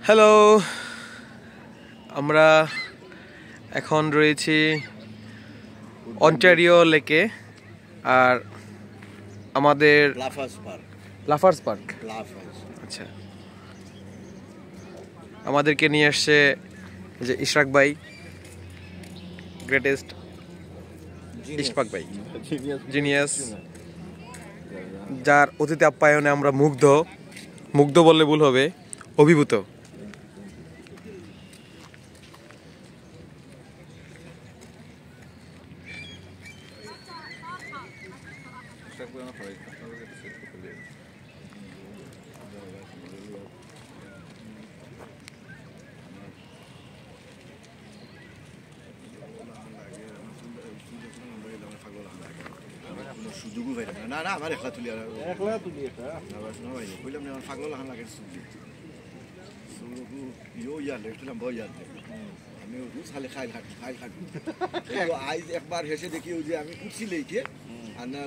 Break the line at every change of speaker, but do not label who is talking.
Hello, আমরা এখন রয়েছি অন্টারিও লেকে। আর আমাদের লাফার্স পার্ক। আচ্ছা, আমাদেরকে নিয়ে আসছে যে ইশরাক ভাই, গ্রেটেস্ট ইশরাক ভাই, জিনিয়াস, যার অতিথি আপ্যায়নে আমরা মুগ্ধ বললে ভুল হবে, অভিভূত।
সুযোগও পাইলাম না। না আমার একলা তুলি কইলাম আমার ফাগল লাগান লাগে আমি খালি খাইল খাটু আজ একবার হেসে দেখি ওই যে আমি উঠছি লেকে আর না